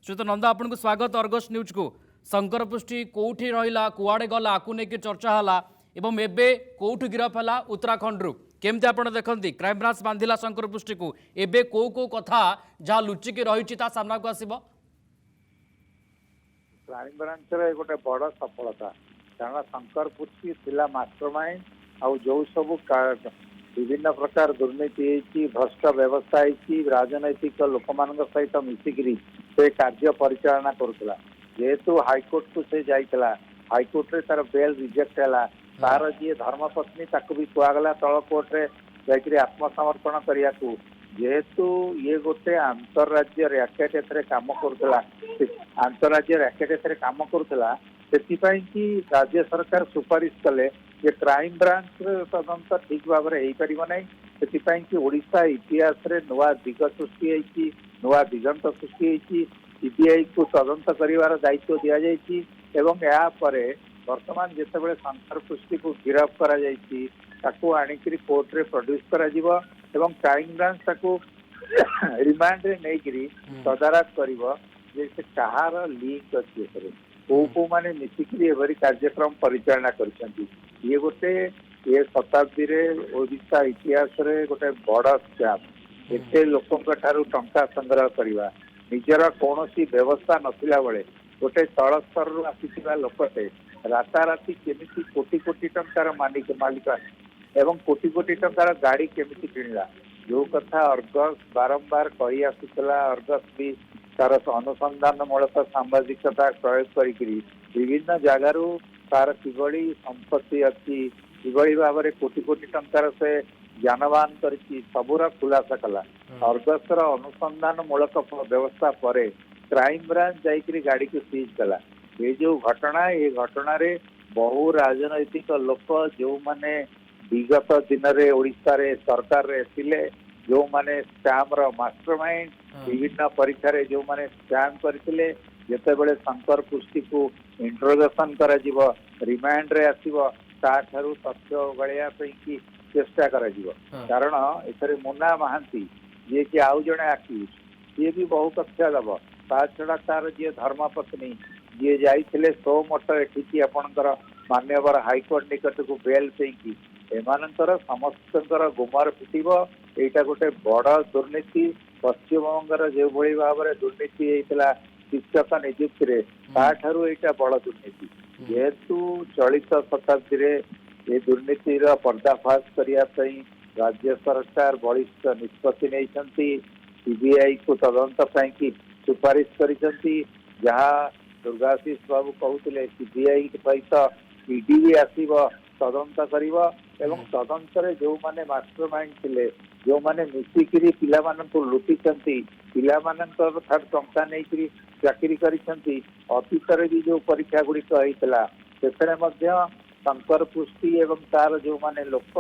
श्रीत नंदा आपन को स्वागत अर्गस न्यूज को। शंकर पुष्टि कोठी रहिला कुआडे गला आकु नेकी चर्चा हला एवं एबे कोठु गिरफ हला उत्तराखंड रु केमते आपण देखंती क्राइम ब्रांच बांधिला शंकर पुष्टि को एबे को कथा जहा लुचिकी रहिछि ता सामना को आसीबो। क्राइम ब्रांच रे गोटे बड़ सफलता कारण शंकर पुष्टि थिला मास्टरमाइंड आउ जो सब विभिन्न प्रकार दुर्नीति भ्रष्ट व्यवस्था राजनैतिक लोक मान सहित मिसिकी से कार्य परिचालना करुला जेहेतु हाईकोर्ट को से जाइला हाईकोर्ट रे तार बेल रिजेक्ट है तार जी धर्मपत्नी ताक भी कहगला तल कोर्ट रे जाकि आत्मसमर्पण करने को जेहेतु ये गोटे अंतरराज्य रैकेट एथरे काम करुला अंतरराज्य रैकेट एथरे काम करुला से राज्य सरकार सुपारिश कले जे क्राइम ब्रांच तदंत ठीक भाव में हो पार ना से ओडिशा इतिहास रे नुआ दिग सृष्टि नुआ दिगंत सृष्टि सीबीआई को तदंत करिवार दायित्व दिया जायछि एवं या परे वर्तमान जेतेबेले शंकर पुष्टि को गिरफ करा जायछि ताको आनिकरी कोर्ट रे प्रोड्यूस करा जिवो एवं क्राइम ब्रांच ताको रिमांड रे नेकरी तदारख करिवो जे से कहार लिंक अछि एथरे को माने मिसिकरी एवरी कार्यक्रम परिचालना करछंती ये गोटे ये शताब्दी रे ओडिशा इतिहास रे गोटे बड़ स्कैम एते लोकंक ठारू टंका संग्रह करवा निजर कौनसी व्यवस्था नथिला बेले गोटे तल स्तर रु आसीथिबा लोकटे राताराती केमिति कोटी कोटी टंकार मालिक एवं कोटी कोटी टंकार गाड़ी केमिति किणला जो कथा अर्गस बारंबार कही आसुला अर्गस भी तार अनुसंधान मूलक सांबादिकता प्रयोग करी विभिन्न जगार तार किभली संपत्ति अच्छी किभली भाव में कोटी कोटी टंकार से ज्ञानवान करछि सबुरा खुलासा कला अर्गसर अनुसंधान मूलक व्यवस्था पर क्राइम ब्रांच जाइकरी गाड़ी को सीज कला ये जो घटना ये घटना रे बहु राजनैतिक लोक जो माने विगत दिन रे ओडिशा रे सरकार रे थिले जो माने स्कैम रो मास्टरमाइंड विभिन्न परीक्षा रे जो माने स्कैम करथिले जेतेबेले शंकर पुष्टि को इंट्रोगेशन करा जिवो रिमांड रे आसीबो ता ठारू तथ्य गळिया पई की चेष्टा करा जिवो कारण एथरे मुन्ना महांती जे कि आउ जणे आक्यूज ये भी बहुत तथ्य दब ता छड़ा तार जे धर्मपत्नी जे जाइथिले सो मठ एठी आपणकर मान्यवर हाईकोर्ट निकट को बेल पेकी एमानंतर समस्तंकर गुमर फिटिबो एटा गोटे बड़ दुर्नीति पश्चिमबंगर जो भली भाव में दुर्नीति होता शिक्षक नियुक्ति रे ताठारू एटा बड़ दुर्नीति जेहेतु चलित शताब्दी रे ये दुर्नीति पर्दाफाश करने राज्य सरकार बलिष्ठ निष्पत्ति नहीं सीबीआई को तदंत की सुपारिश करिसेंती जहाँ दुर्गाशीष बाबू कहते सीबीआई सहित ईडी भी आसीबो तदंत करिवो एवं तदंत रे जो माने मास्टरमाइंड थिले जो माने मिसिकिरी पिला मानन को लुटिचंती पिला मानन को थार टंका नेकरी चाकरी करिसंती अतीत रे भी जो परीक्षा गुडी कहितला सेतरे मध्य शंकर पुष्टि एवं तार जो माने लोक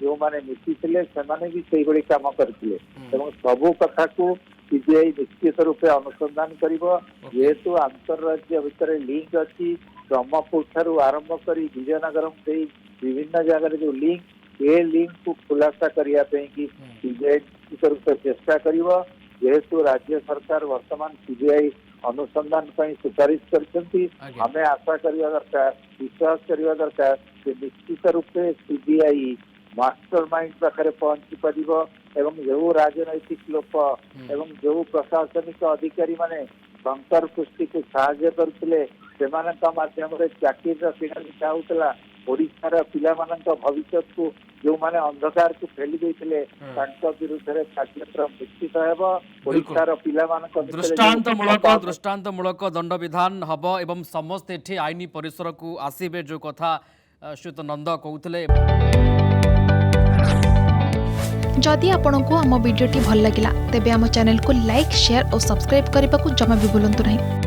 जो माने मिसिथिले से माने भी सेही बडी काम करथिले एवं सबु कथा को सीबीआई निश्चित रूपे अनुसंधान करिवो जेहेतु अंतरराज्य भितर लिंक अछि ब्रह्मपुर ठारू आरंभ करी विजयनगरम से विभिन्न जगह जो लिंक ये लिंक को खुलासा करने की सीबीआई रूपे चेष्टा करिवो जेहेतु राज्य सरकार वर्तमान सीबीआई अनुसंधान सुपारिश करछंती हमें आशा करवा दरकार विश्वास करवा दरकार कि निश्चित रूपे सीबीआई मास्टरमाइंड पाखे पहुंची पारिबो एवं जो राजनैतिक लोक एवं जो प्रशासनिक अधिकारी माने शंकर पुष्टि को साहाय्य करथिले सेमानक माध्यम रे चाकरी किणा चाहूला ओडिशार पिला मानक भविष्य को जो माने अंधकार को फेली देथिले तांको विरुद्ध रे कार्यक्रम निश्चित हेबो ओडिशार पिला मानक दृष्टांत मूलक दंड विधान हबो एवं समस्त एठी आईनी परिसर को आसीबे जो कथा श्रीत नंद कहउतले। जदि आपंक आम भिडी भल लगा तेब आम चैनल को लाइक शेयर और सब्सक्राइब करने को जमा भी भूलु नहीं।